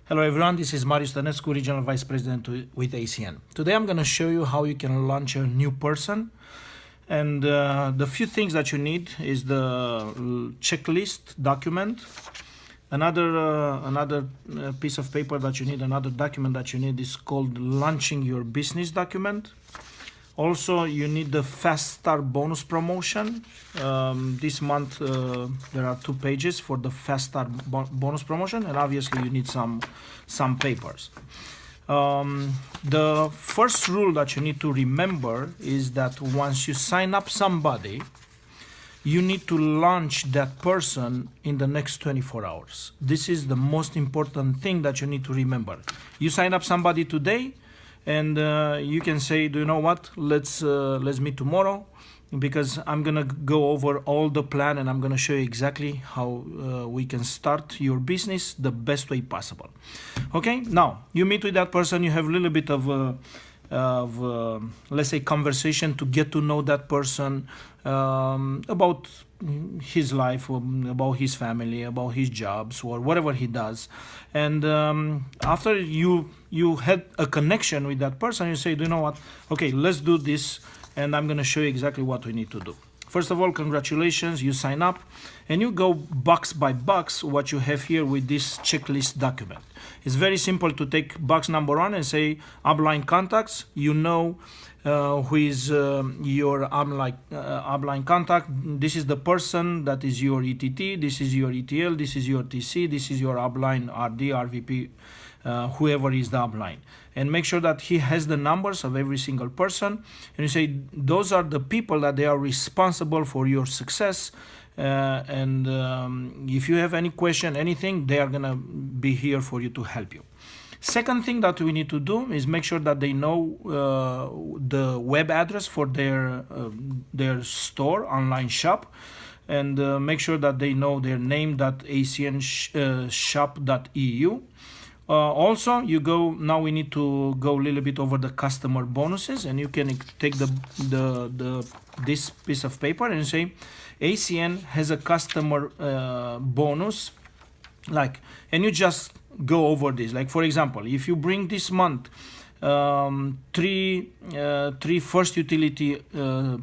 Hello everyone, this is Marius Tănescu, Regional Vice President with ACN. Today I'm going to show you how you can launch a new person, and the few things that you need is the checklist document. Another piece of paper that you need, another document that you need is called launching your business document. Also, you need the Fast Start bonus promotion. This month there are 2 pages for the Fast Start bonus promotion, and obviously you need some papers. The first rule that you need to remember is that once you sign up somebody, you need to launch that person in the next 24 hours. This is the most important thing that you need to remember. You sign up somebody today, and you can say, do you know what, let's meet tomorrow, because I'm gonna go over all the plan and I'm gonna show you exactly how we can start your business the best way possible. Okay, now you meet with that person, you have a little bit of let's say conversation to get to know that person about his life, about his family, about his jobs, or whatever he does. And after you had a connection with that person, you say, do you know what, okay, let's do this, and I'm going to show you exactly what we need to do. First of all, congratulations, you sign up, and you go box by box what you have here with this checklist document. It's very simple to take box number 1 and say upline contacts. You know who is your upline contact. This is the person that is your ETT, this is your ETL, this is your TC, this is your upline RD, RVP, whoever is the upline. And make sure that he has the numbers of every single person. And you say those are the people that they are responsible for your success. And if you have any question, anything, they are gonna be here for you to help you. Second thing that we need to do is make sure that they know the web address for their store, online shop, and make sure that they know their name.acnshop.eu. Also, now we need to go a little bit over the customer bonuses, and you can take this piece of paper and say ACN has a customer bonus, and you just go over this. Like, for example, if you bring this month three first utility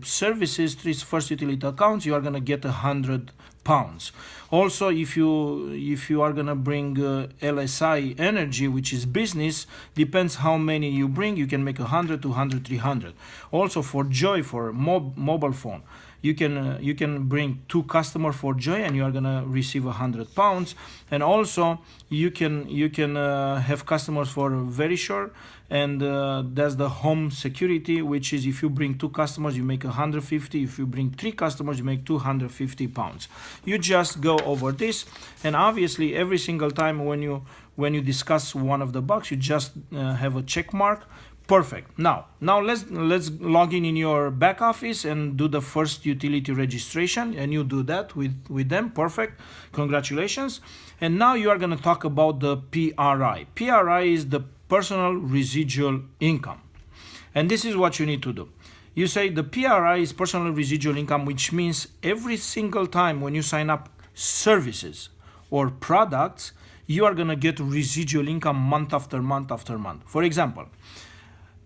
services, 3 first utility accounts, you are gonna get £100. Also, if you are gonna bring LSI energy, which is business, depends how many you bring, you can make 100, 200, 300. Also for Joy, for mobile phone, you can bring 2 customers for Joy, and you are gonna receive £100. And also you can have customers for Verisure, and that's the home security, which is if you bring 2 customers, you make 150. If you bring 3 customers, you make £250. You just go over this, and obviously every single time when you discuss one of the box, you just have a check mark. Perfect. Now let's log in your back office and do the first utility registration, and you do that with them. Perfect. Congratulations. And now you are going to talk about the PRI. PRI is the personal residual income, and this is what you need to do. You say the PRI is personal residual income, which means every single time when you sign up services or products, you are going to get residual income month after month after month. For example,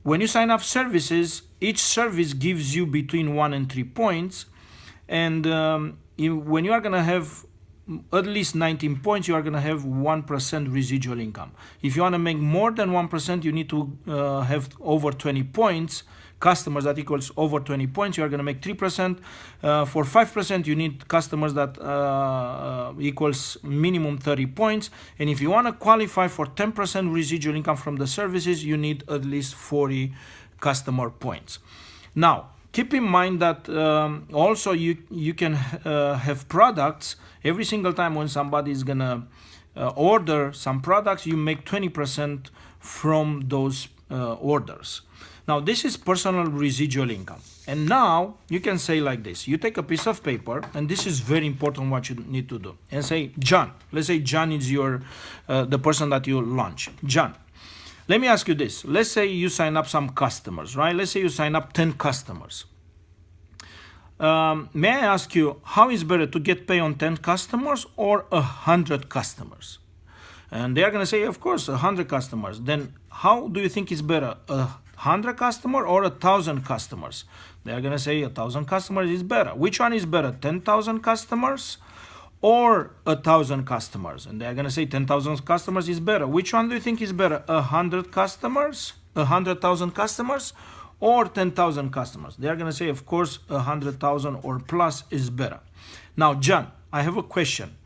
when you sign up services, each service gives you between 1 and 3 points, and when you are going to have at least 19 points, you are going to have 1% residual income. If you want to make more than 1%, you need to have over 20 points, customers that equals over 20 points, you are going to make 3%. For 5%, you need customers that equals minimum 30 points. And if you want to qualify for 10% residual income from the services, you need at least 40 customer points. Now, keep in mind that also you can have products. Every single time when somebody is gonna order some products, you make 20% from those orders. Now this is personal residual income. And now you can say like this. You take a piece of paper, and this is very important what you need to do, and say, John, let's say John is the person that you launch. John, let me ask you this. Let's say you sign up some customers, right? Let's say you sign up 10 customers. May I ask you, how is better to get paid on 10 customers or 100 customers? And they are going to say, of course, 100 customers. Then how do you think is better, 100 customers or 1,000 customers? They are going to say 1,000 customers is better. Which one is better, 10,000 customers or 1,000 customers? And they are going to say 10,000 customers is better. Which one do you think is better, 100 customers, 100,000 customers, or 10,000 customers? They are going to say, of course, 100,000 or plus is better. Now, John, I have a question.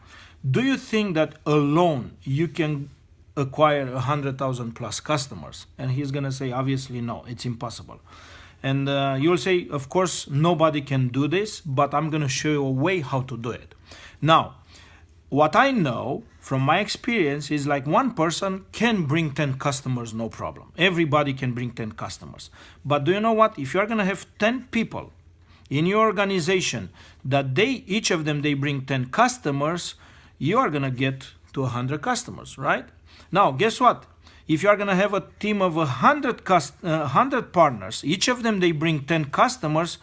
Do you think that alone you can acquire 100,000 plus customers? And he's going to say, obviously, no, it's impossible. And you'll say, of course, nobody can do this, but I'm going to show you a way how to do it. Now, what I know from my experience is like one person can bring 10 customers, no problem. Everybody can bring 10 customers. But do you know what? If you're going to have 10 people in your organization that each of them, they bring 10 customers, you are going to get to 100 customers, right? Now, guess what? If you are going to have a team of 100 partners, each of them, they bring 10 customers,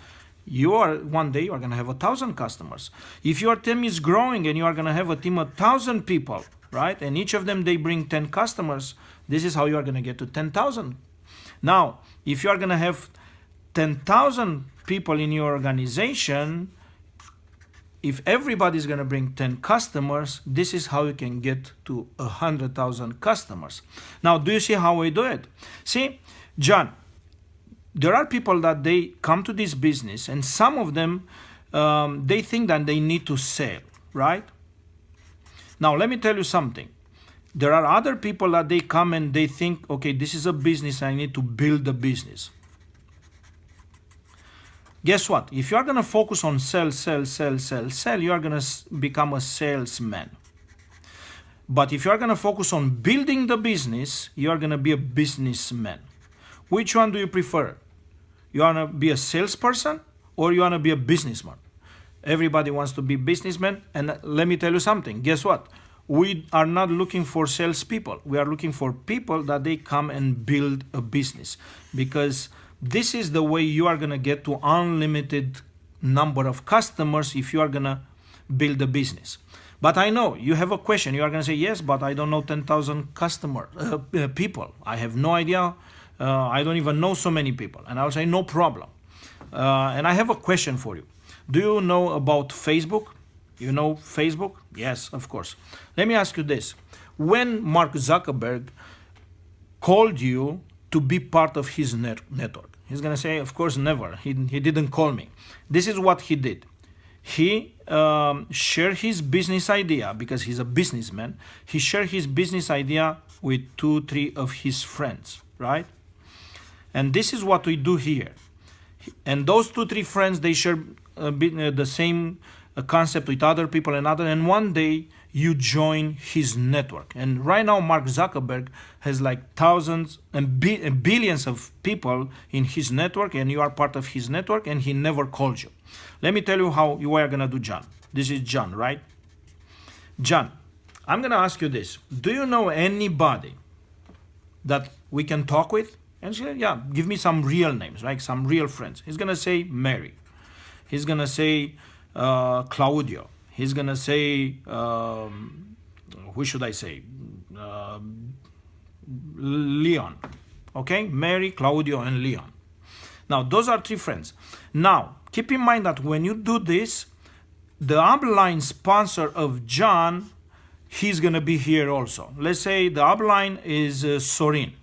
one day you are going to have 1,000 customers. If your team is growing and you are going to have a team of 1,000 people, right? And each of them, they bring 10 customers, this is how you are going to get to 10,000. Now, if you are going to have 10,000 people in your organization, if everybody is going to bring 10 customers, this is how you can get to 100,000 customers. Now, do you see how we do it? See, John, there are people that they come to this business and some of them, they think that they need to sell, right? Now, let me tell you something. There are other people that they come and they think, okay, this is a business, I need to build the business. Guess what? If you are going to focus on sell, you are going to become a salesman. But if you are going to focus on building the business, you are going to be a businessman. Which one do you prefer? You want to be a salesperson or you want to be a businessman? Everybody wants to be businessman. And let me tell you something. Guess what? We are not looking for salespeople. We are looking for people that they come and build a business, because this is the way you are going to get to unlimited number of customers if you are going to build a business. But I know you have a question. You are going to say, yes, but I don't know 10,000 people. I have no idea. I don't even know so many people. And I'll say, no problem. And I have a question for you. Do you know about Facebook? You know Facebook? Yes, of course. Let me ask you this. When Mark Zuckerberg called you to be part of his network, he's going to say, of course, never. He didn't call me. This is what he did. He shared his business idea, because he's a businessman. He shared his business idea with 2-3 of his friends, right? And this is what we do here. And those 2-3 friends, they share the same concept with other people and one day you join his network. And right now Mark Zuckerberg has like thousands and billions of people in his network, and you are part of his network, and he never called you. Let me tell you how you are going to do, John. This is John, right? John, I'm going to ask you this. Do you know anybody that we can talk with? And she said, yeah, give me some real names, right? Some real friends. He's going to say Mary. He's going to say Claudio. He's going to say, who should I say? Leon. Okay? Mary, Claudio, and Leon. Now, those are 3 friends. Now, keep in mind that when you do this, the upline sponsor of John, he's going to be here also. Let's say the upline is Sorin.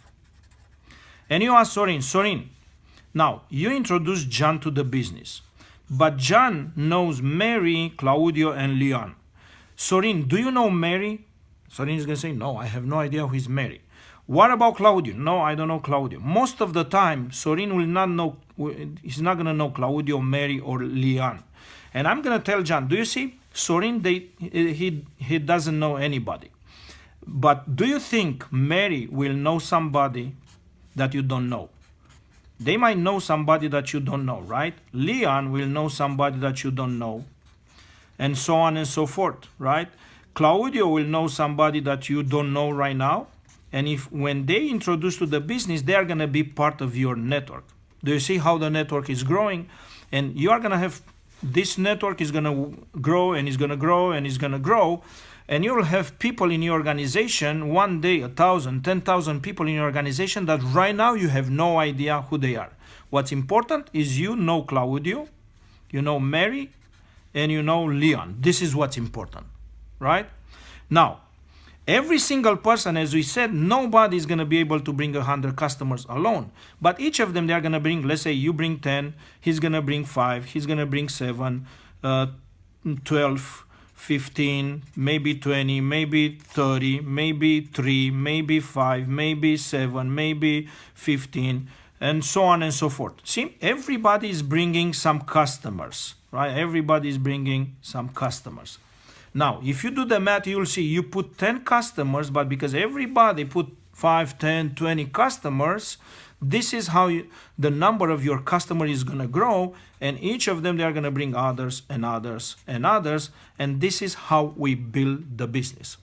And you ask Sorin, now, you introduce John to the business. But John knows Mary, Claudio, and Leon. Sorin, do you know Mary? Sorin is going to say, no, I have no idea who is Mary. What about Claudio? No, I don't know Claudio. Most of the time, Sorin will not know, he's not going to know Claudio, Mary, or Leon. And I'm going to tell John, do you see? Sorin, he doesn't know anybody. But do you think Mary will know somebody that you don't know? They might know somebody that you don't know, right? Leon will know somebody that you don't know, and so on and so forth, right? Claudio will know somebody that you don't know right now, and when they introduce to the business, they are going to be part of your network. Do you see how the network is growing? And you are going to have, this network is going to grow, and is going to grow, and is going to grow, And you'll have people in your organization, one day 1,000, 10,000 people in your organization that right now you have no idea who they are. What's important is you know Claudio, you know Mary, and you know Leon. This is what's important, right? Now, every single person, as we said, nobody is going to be able to bring 100 customers alone. But each of them, they are going to bring, let's say you bring 10, he's going to bring 5, he's going to bring 7, 12, 15, maybe 20, maybe 30, maybe 3, maybe 5, maybe 7, maybe 15, and so on and so forth. See, everybody is bringing some customers, right? Everybody is bringing some customers. Now, if you do the math, you'll see you put 10 customers, but because everybody put 5, 10, 20 customers, this is how the number of your customer is going to grow, and each of them, they are going to bring others and others and others, and this is how we build the business.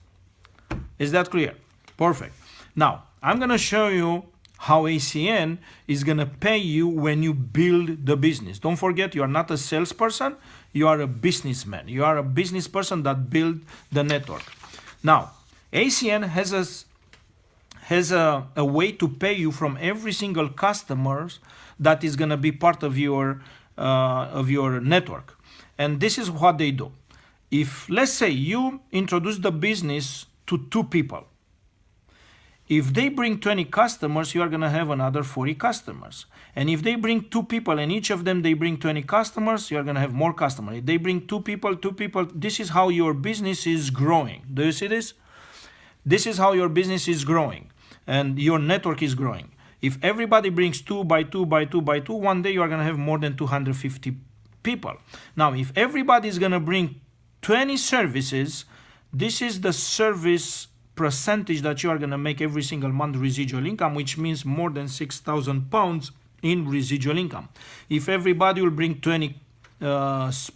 Is that clear? Perfect. Now, I'm going to show you how ACN is going to pay you when you build the business. Don't forget, you are not a salesperson, you are a businessman. You are a business person that build the network. Now, ACN has a way to pay you from every single customer that is going to be part of your network. And this is what they do. If, let's say, you introduce the business to 2 people, if they bring 20 customers, you are going to have another 40 customers. And if they bring 2 people and each of them they bring 20 customers, you are going to have more customers. If they bring 2 people, this is how your business is growing. Do you see this? This is how your business is growing and your network is growing. If everybody brings 2 by 2 by 2 by 2, one day you are going to have more than 250 people. Now, if everybody is going to bring 20 services, this is the service percentage that you are going to make every single month residual income, which means more than £6,000 in residual income. If everybody will bring 20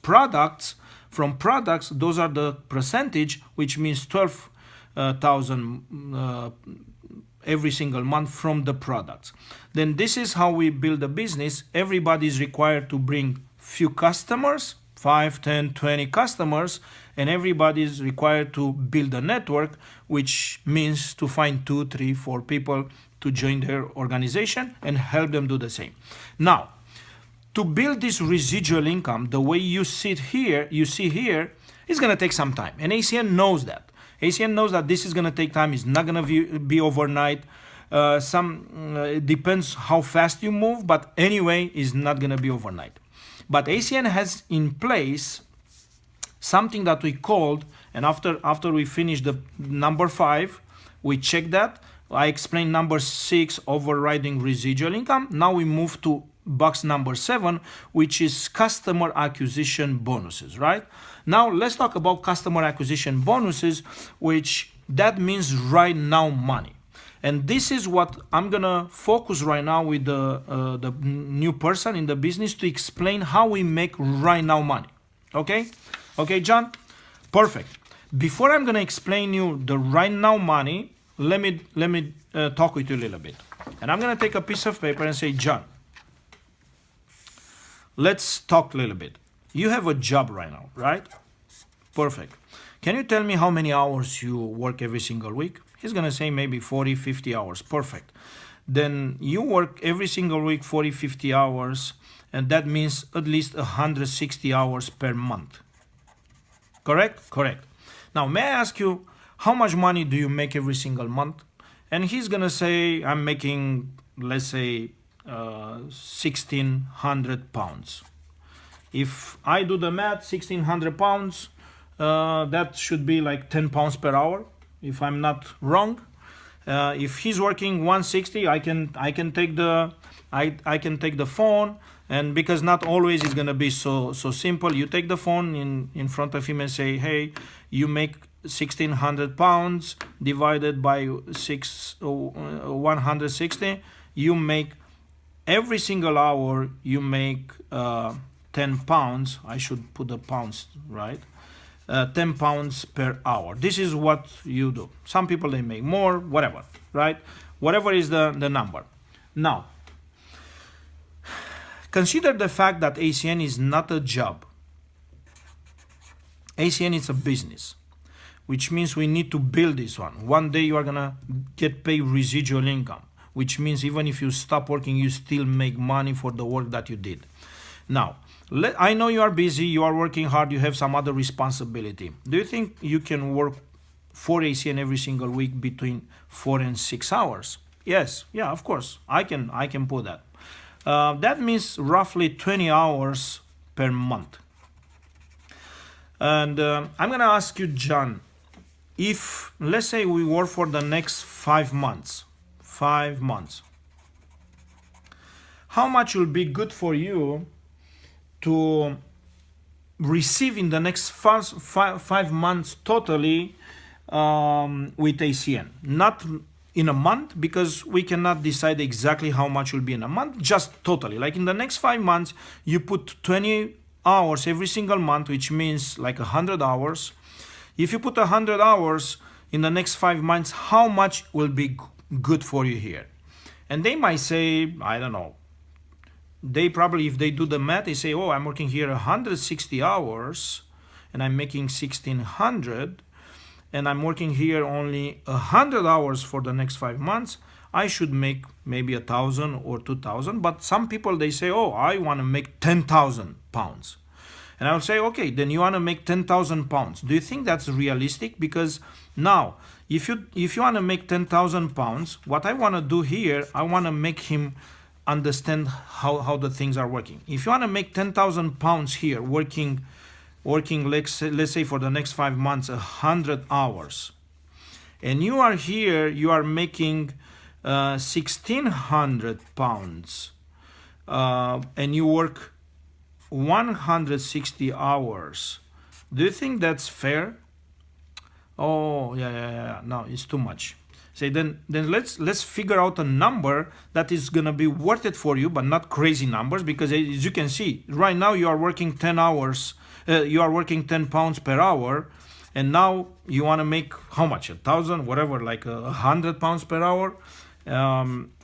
products, from products, those are the percentage, which means 12,000 every single month from the products. Then this is how we build a business. Everybody is required to bring few customers, 5, 10, 20 customers, and everybody is required to build a network, which means to find 2, 3, 4 people to join their organization and help them do the same. Now, to build this residual income, the way you see here, it's going to take some time. And ACN knows that. ACN knows that this is going to take time. It's not going to be overnight. It depends how fast you move, but anyway, it's not going to be overnight. But ACN has in place something that we called, and after we finish the number 5, we check that. I explained number 6, overriding residual income. Now we move to box number 7, which is customer acquisition bonuses, right? Now let's talk about customer acquisition bonuses, which that means right now money. And this is what I'm gonna focus right now with the new person in the business to explain how we make right now money. Okay? Okay, John? Perfect. Before I'm gonna explain you the right now money, let me talk with you a little bit. And I'm gonna take a piece of paper and say, John, let's talk a little bit. You have a job right now, right? Perfect. Can you tell me how many hours you work every single week? He's going to say maybe 40, 50 hours. Perfect. Then you work every single week 40, 50 hours, and that means at least 160 hours per month. Correct? Correct. Now, may I ask you, how much money do you make every single month? And he's going to say, I'm making, let's say, 1,600 pounds. If I do the math, 1,600 pounds, that should be like 10 pounds per hour, if I'm not wrong. If he's working 160, I can take the phone, and because not always it's gonna be so simple. You take the phone in front of him and say, hey, you make 1,600 pounds divided by 160. You make every single hour you make 10 pounds. I should put the pounds right. 10 pounds per hour. This is what you do. Some people, they make more, whatever, right? Whatever is the number. Now, consider the fact that ACN is not a job. ACN is a business, which means we need to build this one. One day you are gonna get paid residual income, which means even if you stop working, you still make money for the work that you did. Now, I know you are busy, you are working hard, you have some other responsibility. Do you think you can work 4 ACN every single week between 4 and 6 hours? Yes, yeah, of course, I can put that. That means roughly 20 hours per month. And I'm gonna ask you, John, if let's say we work for the next 5 months, how much will be good for you to receive in the next 5 months totally with ACN? Not in a month, because we cannot decide exactly how much will be in a month, just totally. Like in the next 5 months, you put 20 hours every single month, which means like 100 hours. If you put 100 hours in the next 5 months, how much will be good for you here? And they might say, I don't know. They probably, if they do the math, they say, oh, I'm working here 160 hours and I'm making 1,600, and I'm working here only 100 hours for the next 5 months. I should make maybe 1,000 or 2,000. But some people, they say, oh, I want to make 10,000 pounds. And I'll say, okay, then you want to make 10,000 pounds. Do you think that's realistic? Because now, if you want to make 10,000 pounds, what I want to do here, I want to make him understand how the things are working. If you want to make 10,000 pounds here, working let's say for the next 5 months, 100 hours, and you are here, you are making 1,600 pounds, and you work 160 hours. Do you think that's fair? Oh, yeah. No, it's too much. Say then let's figure out a number that is gonna be worth it for you, but not crazy numbers, because as you can see, right now you are working 10 hours, you are working 10 pounds per hour, and now you want to make how much? 1,000, whatever, like 100 pounds per hour.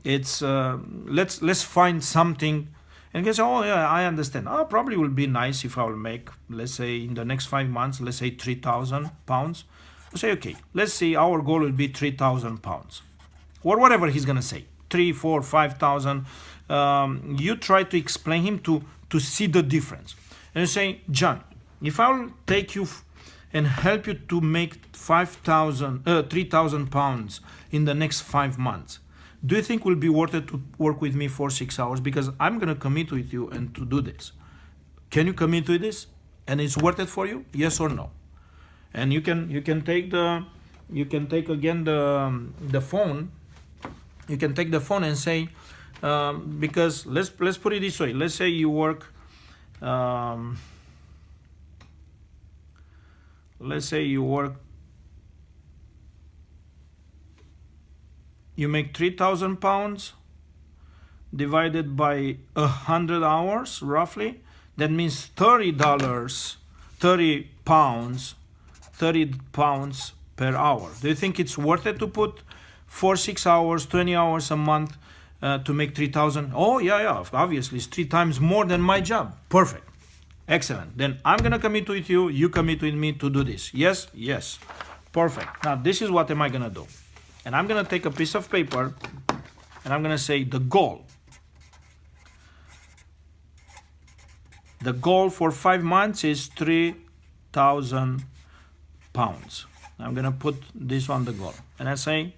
Let's find something. And you say, oh yeah, I understand. Oh, probably will be nice if I will make, let's say in the next 5 months, let's say 3,000 pounds. I say, okay, let's see, our goal will be 3,000 pounds. Or whatever he's gonna say, 3, 4, 5,000. You try to explain him to see the difference. And you say, John, if I'll take you and help you to make 3,000 pounds in the next 5 months, do you think will be worth it to work with me for 6 hours? Because I'm gonna commit with you and to do this. Can you commit to this? And it's worth it for you? Yes or no? And you can take again the phone. You can take the phone and say, because let's put it this way. Let's say you work. You make 3,000 pounds divided by 100 hours, roughly. That means $30, 30 pounds per hour. Do you think it's worth it to put 4, 6 hours, 20 hours a month to make 3,000? Oh, yeah, obviously it's 3 times more than my job. Perfect. Excellent. Then I'm gonna commit with you, you commit with me to do this. Yes? Yes. Perfect. Now this is what am I gonna do. And I'm gonna take a piece of paper and I'm gonna say the goal. The goal for 5 months is 3,000 pounds. I'm gonna put this on the goal. And I say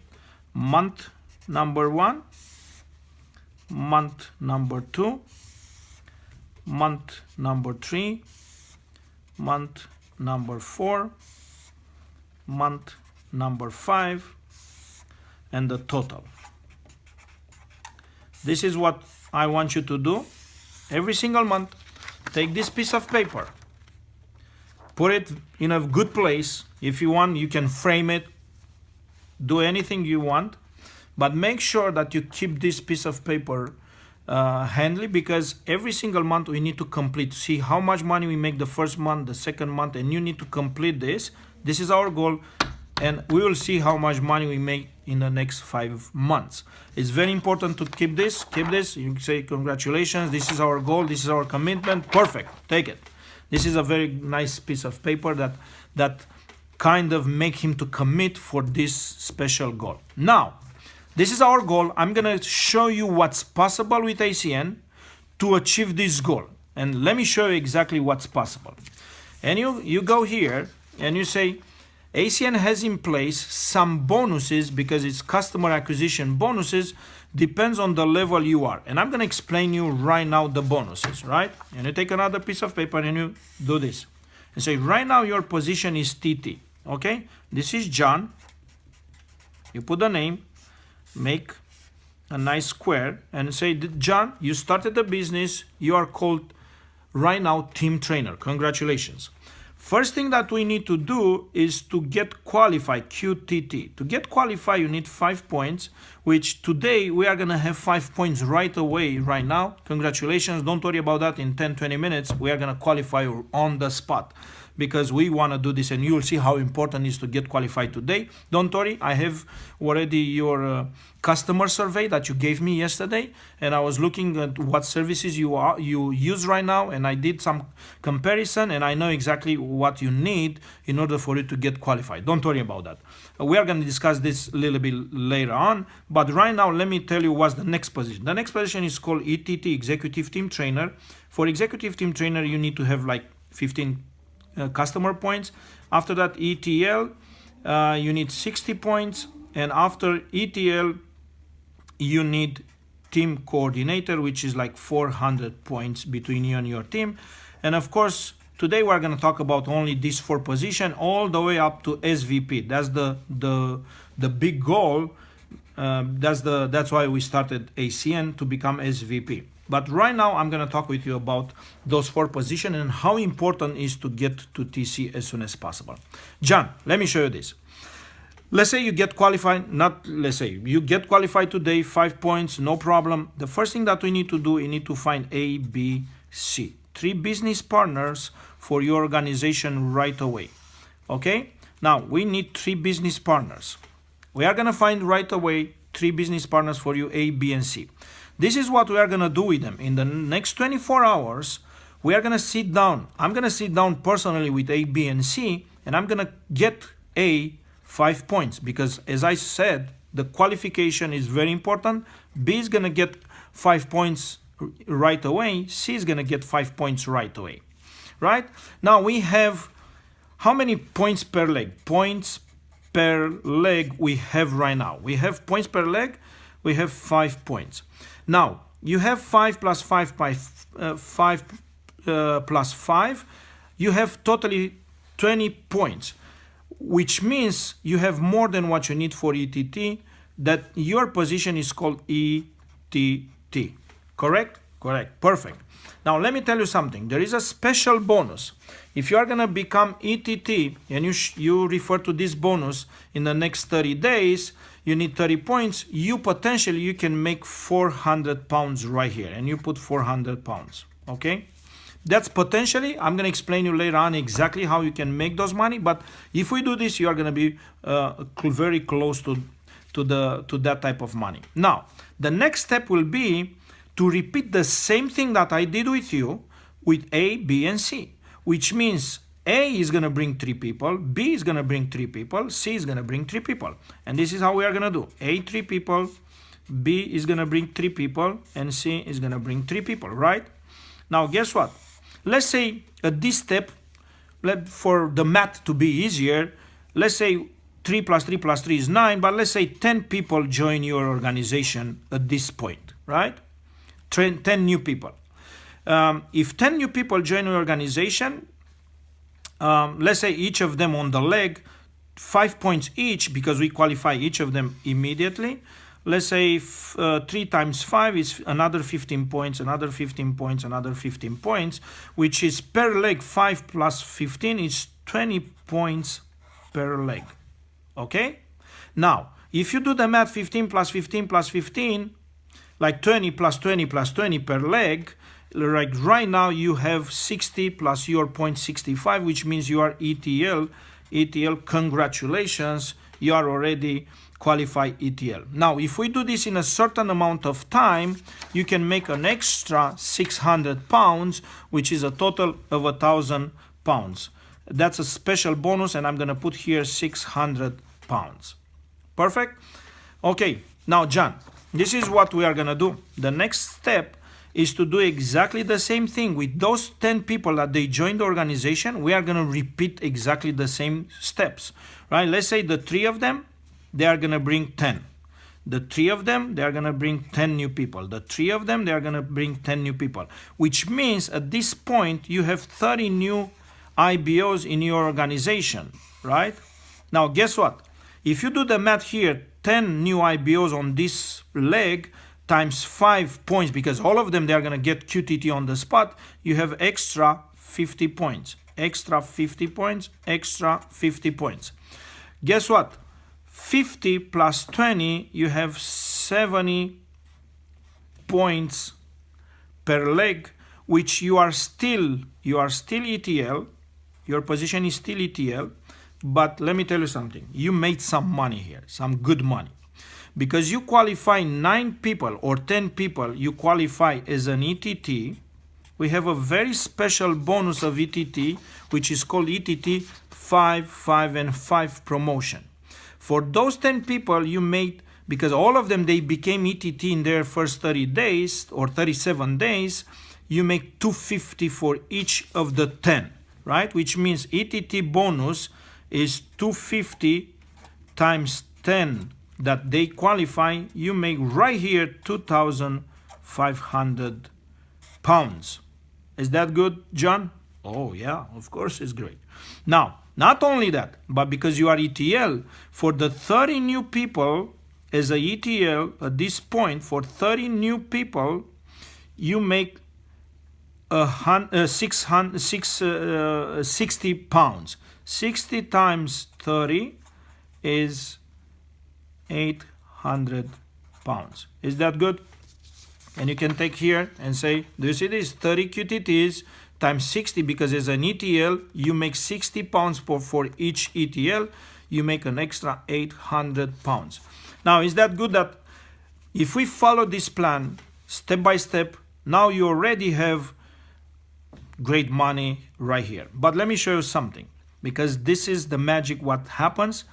month number 1, month number 2, month number 3, month number 4, month number 5, and the total. This is what I want you to do every single month. Take this piece of paper, put it in a good place. If you want, you can frame it, do anything you want, but make sure that you keep this piece of paper handy, because every single month we need to complete, see how much money we make the first month, the second month, and you need to complete this. This is our goal, and we will see how much money we make in the next 5 months. It's very important to keep this. You say congratulations, this is our goal, this is our commitment. Perfect, take it. This is a very nice piece of paper that kind of make him to commit for this special goal. Now, this is our goal. I'm gonna show you what's possible with ACN to achieve this goal. And let me show you exactly what's possible. And you go here and you say, ACN has in place some bonuses because it's customer acquisition bonuses, depends on the level you are. And I'm gonna explain you right now the bonuses, right? And you take another piece of paper and you do this. And say, right now your position is TT, okay? This is John. You put the name, make a nice square and say, John, you started the business, you are called right now team trainer. Congratulations. First thing that we need to do is to get qualified, QTT. To get qualified, you need 5 points, which today we are going to have 5 points right away, right now. Congratulations. Don't worry about that. In 10-20 minutes, we are going to qualify on the spot because we want to do this, and you'll see how important it is to get qualified today. Don't worry. I have already your customer survey that you gave me yesterday, and I was looking at what services you use right now, and I did some comparison, and I know exactly what you need in order for you to get qualified. Don't worry about that. We are going to discuss this a little bit later on, but right now let me tell you what's the next position. The next position is called ETT, Executive Team Trainer. For Executive Team Trainer, you need to have like 15 customer points. After that, ETL, you need 60 points, and after ETL, you need team coordinator, which is like 400 points between you and your team. And of course, today we're going to talk about only these 4 positions all the way up to SVP. That's the big goal. That's why we started ACN, to become SVP. But right now I'm going to talk with you about those 4 positions and how important it is to get to TC as soon as possible. John, let me show you this. Let's say you get qualified, you get qualified today, 5 points, no problem. The first thing that we need to do, we need to find A, B, C. 3 business partners for your organization right away. Okay? Now, we need 3 business partners. We are going to find right away 3 business partners for you, A, B, and C. This is what we are going to do with them. In the next 24 hours, we are going to sit down. I'm going to sit down personally with A, B, and C, and I'm going to get A 5 points because, as I said, the qualification is very important. B is going to get 5 points right away. C is going to get 5 points right away. Right? Now we have how many points per leg? Points per leg we have right now. We have points per leg. We have 5 points. Now you have 5 plus 5 by 5 plus 5. You have totally 20 points, which means you have more than what you need for ETT. That your position is called ETT. Correct? Correct. Perfect. Now let me tell you something. There is a special bonus. If you are going to become ETT and you refer to this bonus in the next 30 days, you need 30 points. You can make 400 pounds right here, and you put 400 pounds. Okay? That's potentially, I'm going to explain you later on exactly how you can make those money. But if we do this, you are going to be very close to that type of money. Now, the next step will be to repeat the same thing that I did with you with A, B, and C, which means A is going to bring 3 people, B is going to bring 3 people, C is going to bring 3 people. And this is how we are going to do. A, 3 people, B is going to bring 3 people, and C is going to bring 3 people, right? Now, guess what? Let's say at this step, for the math to be easier, let's say 3 plus 3 plus 3 is 9, but let's say 10 people join your organization at this point, right? 10 new people. If 10 new people join your organization, let's say each of them on the leg, 5 points each, because we qualify each of them immediately. Let's say 3 times 5 is another 15 points, another 15 points, another 15 points, which is per leg. 5 plus 15 is 20 points per leg. Okay? Now, if you do the math, 15 plus 15 plus 15, like 20 plus 20 plus 20 per leg, like right now you have 60 plus your 0.65, which means you are ETL. ETL, congratulations, you are already qualified ETL. Now, if we do this in a certain amount of time, you can make an extra 600 pounds, which is a total of 1,000 pounds. That's a special bonus, and I'm gonna put here 600 pounds. Perfect. Okay, now John, this is what we are gonna do. The next step is to do exactly the same thing with those 10 people that they joined the organization. We are gonna repeat exactly the same steps, right? Let's say the 3 of them, they are gonna bring 10. The 3 of them, they are gonna bring 10 new people. The 3 of them, they are gonna bring 10 new people, which means at this point you have 30 new IBOs in your organization, right? Now guess what? If you do the math here, 10 new IBOs on this leg times 5 points, because all of them, they are going to get QTT on the spot, you have extra 50 points. Extra 50 points, extra 50 points. Guess what? 50 plus 20, you have 70 points per leg, which you are still ETL. Your position is still ETL, but let me tell you something. You made some money here, some good money. Because you qualify 9 people or 10 people, you qualify as an ETT. We have a very special bonus of ETT, which is called ETT 5, 5, and 5 promotion. For those 10 people you made, because all of them, they became ETT in their first 30 days or 37 days, you make 250 for each of the 10. Right? Which means ETT bonus is 250 times 10 that they qualify. You make right here 2,500 pounds. Is that good, John? Oh yeah, of course it's great. Now, not only that, but because you are ETL, for the 30 new people as a ETL at this point, for 30 new people, you make 60 pounds. 60 times 30 is 800 pounds. Is that good? And you can take here and say, do you see this? 30 QTTs times 60, because as an ETL, you make 60 pounds for each ETL. You make an extra 800 pounds. Now, is that good? That if we follow this plan step by step, now you already have great money right here. But let me show you something, because this is the magic what happens.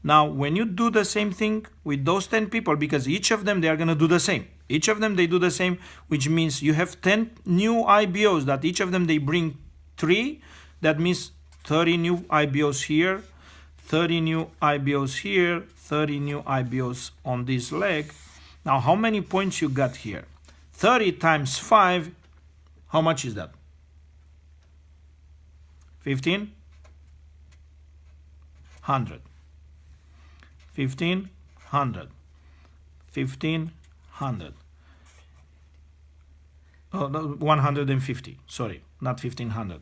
Now, when you do the same thing with those 10 people, because each of them, they are going to do the same. Each of them, they do the same, which means you have 10 new IBOs that each of them, they bring 3. That means 30 new IBOs here, 30 new IBOs here, 30 new IBOs on this leg. Now, how many points you got here? 30 times 5, how much is that? 1,500. 1,500. 1,500. Oh, no, 150. Sorry, not 1,500.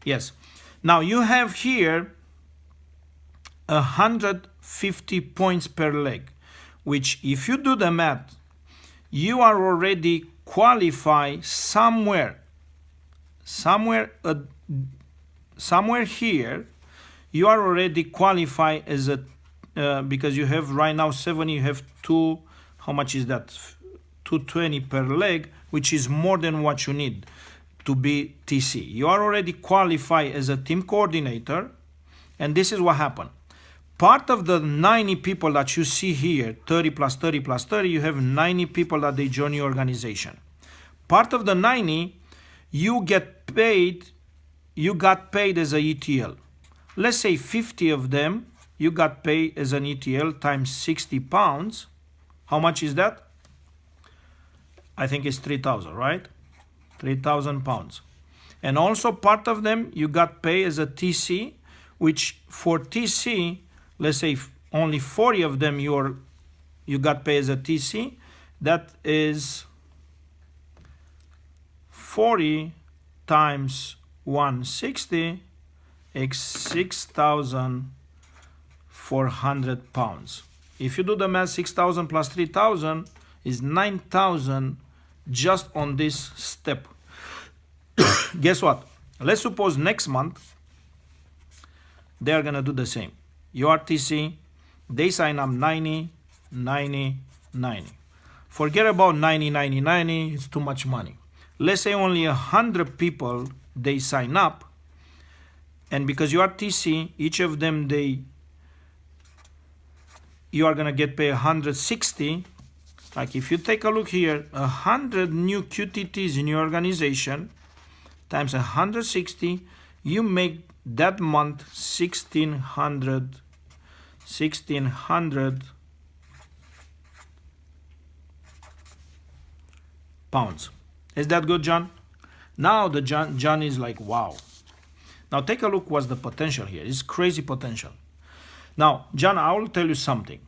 Yes. Now you have here 150 points per leg, which if you do the math, you are already qualified somewhere here. You are already qualified as a because you have right now 70, you have 2, how much is that? 220 per leg, which is more than what you need to be TC. You are already qualified as a team coordinator, and this is what happened. Part of the 90 people that you see here, 30 plus 30 plus 30, you have 90 people that they join your organization. Part of the 90, you got paid as a ETL. Let's say 50 of them, you got paid as an ETL times 60 pounds. How much is that? I think it's 3,000, right? 3,000 pounds. And also part of them, you got paid as a TC, which for TC, let's say only 40 of them you got paid as a TC. That is 40 times 160 is 6,400 pounds. If you do the math, 6,000 plus 3,000 is 9,000 just on this step. Guess what? Let's suppose next month they are gonna do the same. Your TC, they sign up 90, 90, 90. Forget about 90, 90, 90, it's too much money. Let's say only 100 people, they sign up. and because you are TC, each of them you are gonna get paid 160. Like if you take a look here, 100 new QTTs in your organization times 160, you make that month 1600 pounds. Is that good, John? Now the John is like, wow. Now take a look what's the potential here. It's crazy potential. Now, John, I will tell you something.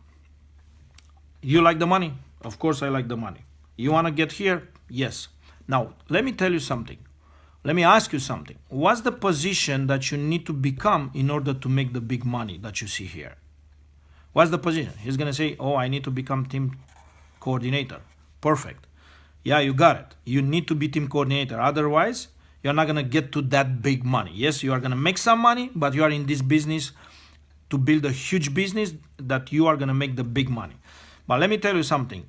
You like the money? Of course I like the money. You want to get here? Yes. Now, let me tell you something. Let me ask you something. What's the position that you need to become in order to make the big money that you see here? What's the position? He's going to say, oh, I need to become team coordinator. Perfect. Yeah, you got it. You need to be team coordinator. Otherwise, you're not going to get to that big money. Yes, you are going to make some money, but you are in this business to build a huge business that you are going to make the big money. But let me tell you something.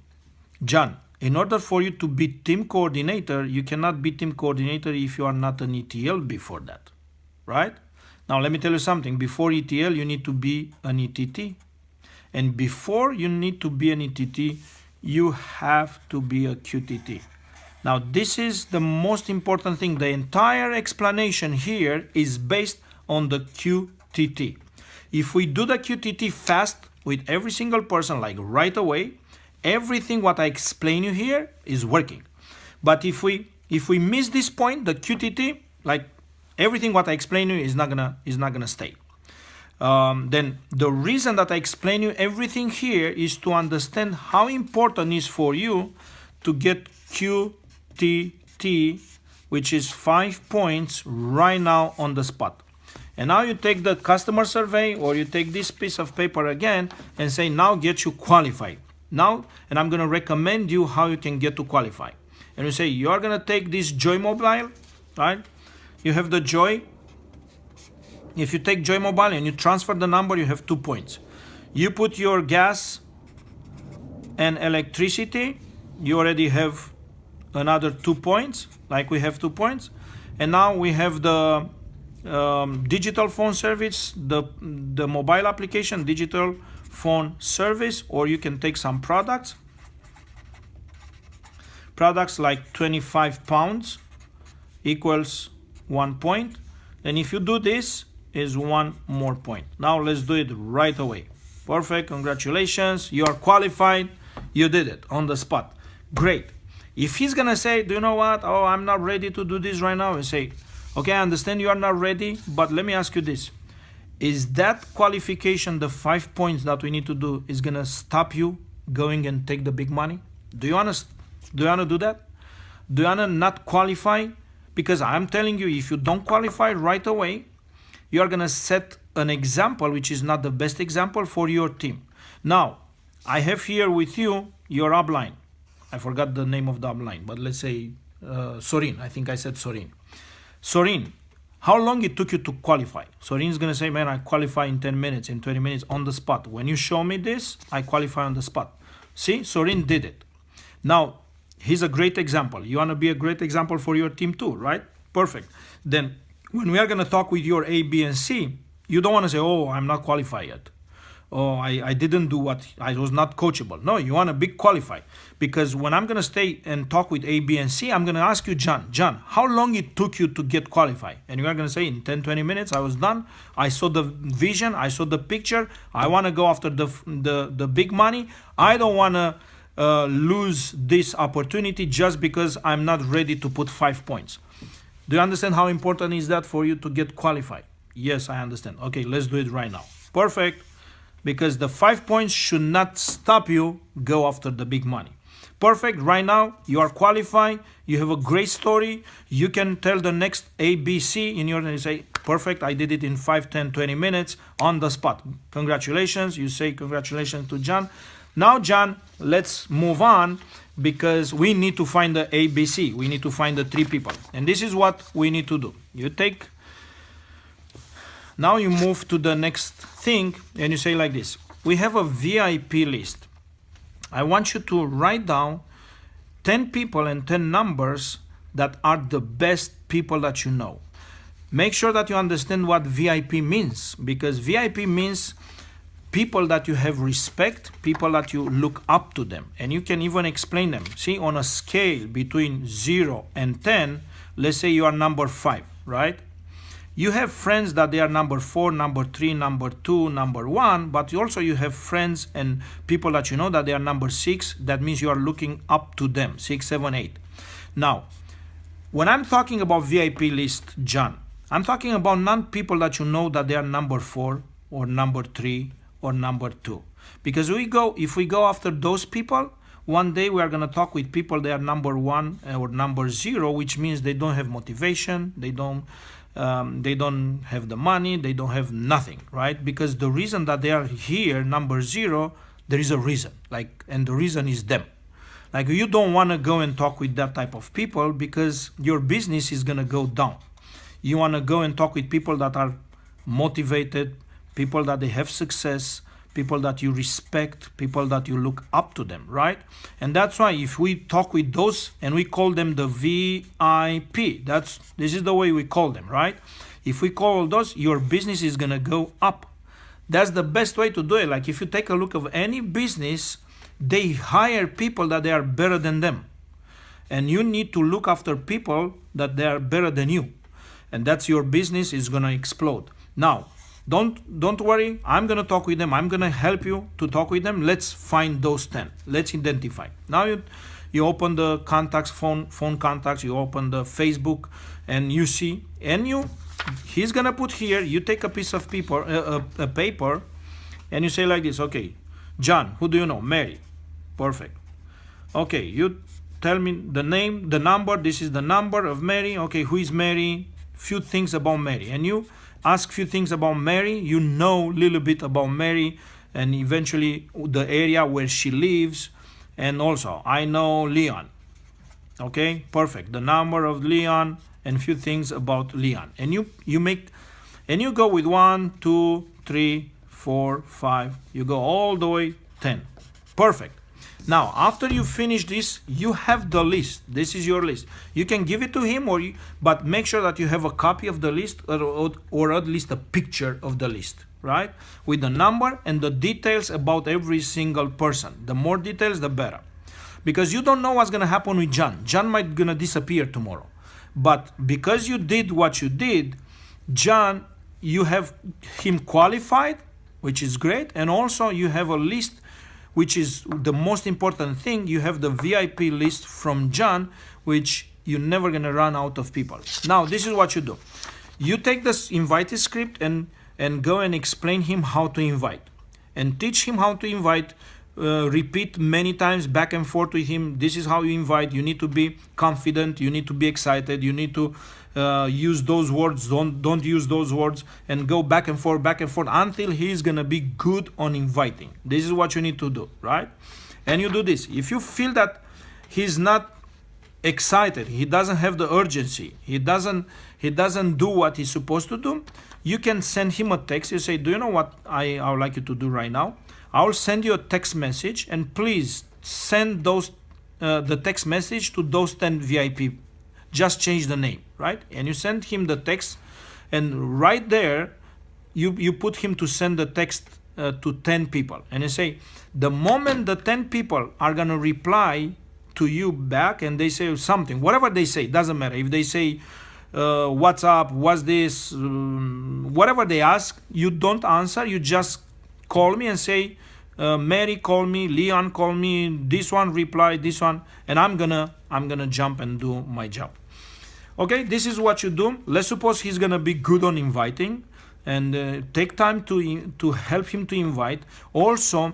John, in order for you to be team coordinator, you cannot be team coordinator if you are not an ETL before that, right? Now, let me tell you something. Before ETL, you need to be an ETT. And before you need to be an ETT, you have to be a QTT. Now, this is the most important thing. The entire explanation here is based on the QTT. If we do the QTT fast with every single person, like right away, everything what I explain you here is working. But if we miss this point, the QTT, like everything what I explain you is not gonna stay. Then the reason that I explain you everything here is to understand how important it is for you to get QTT, which is 5 points right now on the spot. And now you take the customer survey, or you take this piece of paper again and say, now get you qualified. Now, and I'm going to recommend you how you can get to qualify. And you say, you are going to take this Joy Mobile, right? You have the Joy. If you take Joy Mobile and you transfer the number, you have 2 points. You put your gas and electricity, you already have another 2 points, like we have 2 points. And now we have the digital phone service, the mobile application, digital phone service, or you can take some products like 25 pounds equals 1 point. And if you do this, is 1 more point. Now let's do it right away. Perfect. Congratulations, you are qualified. You did it on the spot. Great. If he's gonna say, do you know what, oh, I'm not ready to do this right now, and say, okay, I understand you are not ready, but let me ask you this. Is that qualification, the 5 points that we need to do, is gonna stop you going and take the big money? Do you wanna do that? Do you wanna not qualify? Because I'm telling you, if you don't qualify right away, you are gonna set an example which is not the best example for your team. Now, I have here with you your upline. I forgot the name of the upline, but let's say Sorin. I think I said Sorin. Sorin, how long it took you to qualify? Sorin is going to say, man, I qualify in 10 minutes, in 20 minutes on the spot. When you show me this, I qualify on the spot. See, Sorin did it. Now, he's a great example. You want to be a great example for your team too, right? Perfect. Then when we are going to talk with your A, B, and C, you don't want to say, oh, I'm not qualified yet. Oh, I didn't do what, I was not coachable. No, you want to be qualified. Because when I'm going to stay and talk with A, B, and C, I'm going to ask you, John, how long it took you to get qualified? And you are going to say, in 10, 20 minutes, I was done. I saw the vision. I saw the picture. I want to go after the big money. I don't want to lose this opportunity just because I'm not ready to put 5 points. Do you understand how important is that for you to get qualified? Yes, I understand. Okay, let's do it right now. Perfect. Because the 5 points should not stop you go after the big money. Perfect. Right now, you are qualified. You have a great story. You can tell the next ABC in your, and you say, perfect, I did it in 5, 10, 20 minutes on the spot. Congratulations. You say congratulations to John. Now, John, let's move on because we need to find the ABC. We need to find the 3 people. And this is what we need to do. Now you move to the next thing and you say like this. We have a VIP list. I want you to write down 10 people and 10 numbers that are the best people that you know. make sure that you understand what VIP means, because VIP means people that you have respect, people that you look up to them, and you can even explain them. See, on a scale between 0 and 10, let's say you are number 5, right? You have friends that they are number 4, number 3, number 2, number 1, but also you have friends and people that you know that they are number 6. That means you are looking up to them, 6, 7, 8. Now, when I'm talking about VIP list, John, I'm talking about non-people that you know that they are number 4 or number 3 or number 2. Because if we go after those people, one day we are going to talk with people that are number 1 or number 0, which means they don't have motivation, they don't have the money, they don't have nothing, right? Because the reason that they are here, number 0, there is a reason, and the reason is them. Like, you don't want to go and talk with that type of people because your business is going to go down. You want to go and talk with people that are motivated, people that they have success, people that you respect, people that you look up to them, right? And that's why if we talk with those and we call them the VIP, this is the way we call them, right? If we call those, your business is gonna go up. That's the best way to do it. Like, if you take a look of any business, they hire people that they are better than them. And you need to look after people that they are better than you. And that's your business is gonna explode. Now, don't worry, I'm going to talk with them. I'm going to help you to talk with them. Let's find those 10. Let's identify. Now you open the contacts, phone contacts, you open the Facebook, and you see, and he's going to put here, you take a piece of paper, and you say like this, okay, John, who do you know? Mary. Perfect. Okay, you tell me the name, the number. This is the number of Mary. Okay, who is Mary? Few things about Mary. And you ask few things about Mary, you know a little bit about Mary, and eventually the area where she lives, and also I know Leon. Okay, perfect. The number of Leon and few things about Leon. And you go with 1, 2, 3, 4, 5. You go all the way 10. Perfect. Now, after you finish this, you have the list. This is your list. You can give it to him, but make sure that you have a copy of the list, or at least a picture of the list, right? With the number and the details about every single person. The more details, the better. Because you don't know what's going to happen with John. John might going to disappear tomorrow. But because you did what you did, John, you have him qualified, which is great. And also you have a list, which is the most important thing. You have the VIP list from John, which you're never going to run out of people. Now, this is what you do. You take this invite script and go and explain him how to invite. And teach him how to invite. Repeat many times back and forth with him. This is how you invite. You need to be confident. You need to be excited. You need to use those words. Don't use those words, and go back and forth until he's gonna be good on inviting. This is what you need to do, right? And you do this. If you feel that he's not excited, he doesn't have the urgency, he doesn't do what he's supposed to do, you can send him a text. You say, do you know what I would like you to do right now? I'll send you a text message, and please send the text message to those 10 VIP. Just change the name, right? And you send him the text, and right there, you put him to send the text to 10 people. And you say, the moment the 10 people are going to reply to you back, and they say something, whatever they say, doesn't matter. If they say, what's up, what's this, whatever they ask, you don't answer. You just call me and say, Mary call me, Leon call me, this one reply, this one, and I'm gonna jump and do my job. Okay, this is what you do. Let's suppose he's gonna be good on inviting, and take time to help him to invite. Also,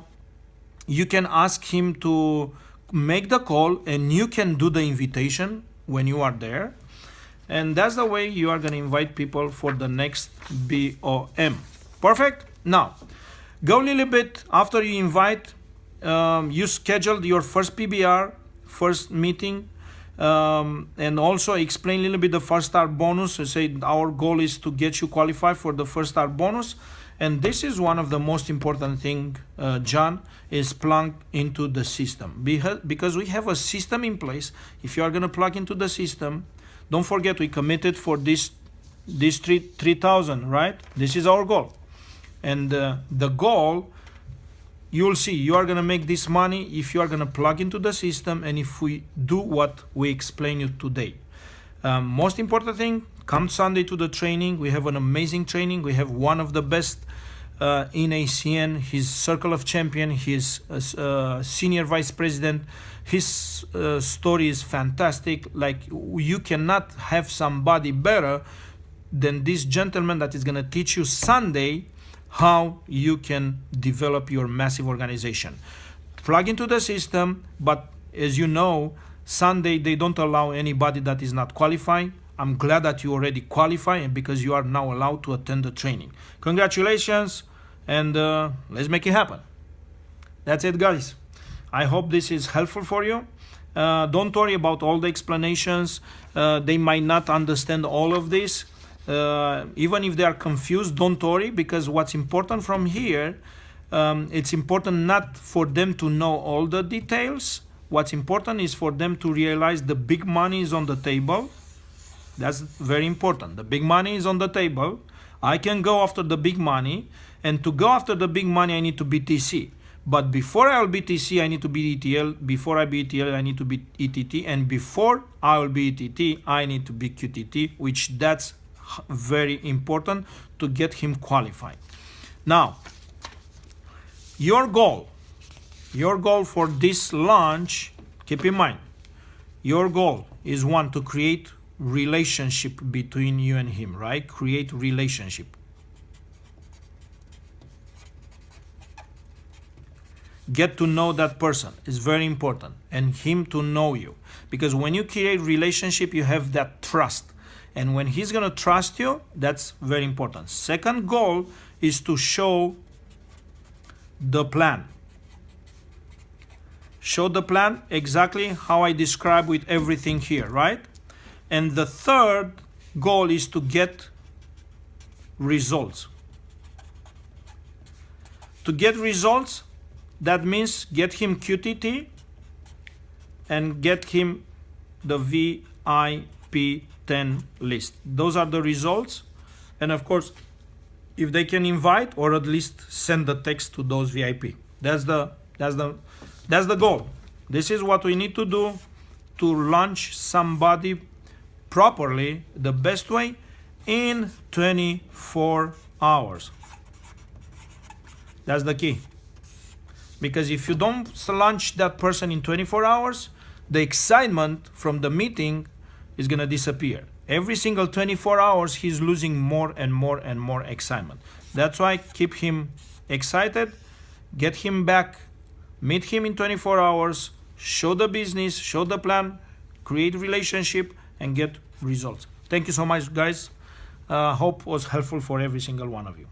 you can ask him to make the call, and you can do the invitation when you are there. And that's the way you are gonna invite people for the next BOM. Perfect. Now, go a little bit after you invite. You scheduled your first PBR, first meeting, and also explain a little bit the first star bonus. So say our goal is to get you qualified for the first star bonus. And this is one of the most important thing, John, is plug into the system. Because we have a system in place. If you are going to plug into the system, don't forget we committed for this this 3,000, right? This is our goal. And the goal, you'll see, you are going to make this money if you are going to plug into the system and if we do what we explain you today. Most important thing, come Sunday to the training. We have an amazing training. We have one of the best in ACN. He's Circle of Champion. He's Senior Vice President. His story is fantastic. Like, you cannot have somebody better than this gentleman that is going to teach you Sunday how you can develop your massive organization. Plug into the system, but as you know, Sunday they don't allow anybody that is not qualified. I'm glad that you already qualify, and because you are now allowed to attend the training. Congratulations, and let's make it happen. That's it, guys. I hope this is helpful for you. Don't worry about all the explanations. They might not understand all of this. Even if they are confused, don't worry, because what's important from here, it's important not for them to know all the details. What's important is for them to realize the big money is on the table. That's very important. The big money is on the table. I can go after the big money, and to go after the big money, I need to be TC. But before I'll be TC, I need to be ETL. Before I be ETL, I need to be ETT. And before I will be ETT, I need to be QTT, which that's very important to get him qualified. Now, your goal for this launch, keep in mind, your goal is one, to create relationship between you and him, right? Create relationship. Get to know that person is very important, and him to know you, because when you create relationship, you have that trust. And when he's going to trust you, that's very important. Second goal is to show the plan. Show the plan exactly how I describe with everything here, right? And the third goal is to get results. To get results, that means get him QTT and get him the VIP 10 list. Those are the results. And of course, if they can invite or at least send the text to those VIP. That's the goal. This is what we need to do to launch somebody properly, the best way, in 24 hours. That's the key. Because if you don't launch that person in 24 hours, the excitement from the meeting is going to disappear. Every single 24 hours, he's losing more and more and more excitement. That's why keep him excited, get him back, meet him in 24 hours, show the business, show the plan, create relationship, and get results. Thank you so much, guys. Hope was helpful for every single one of you.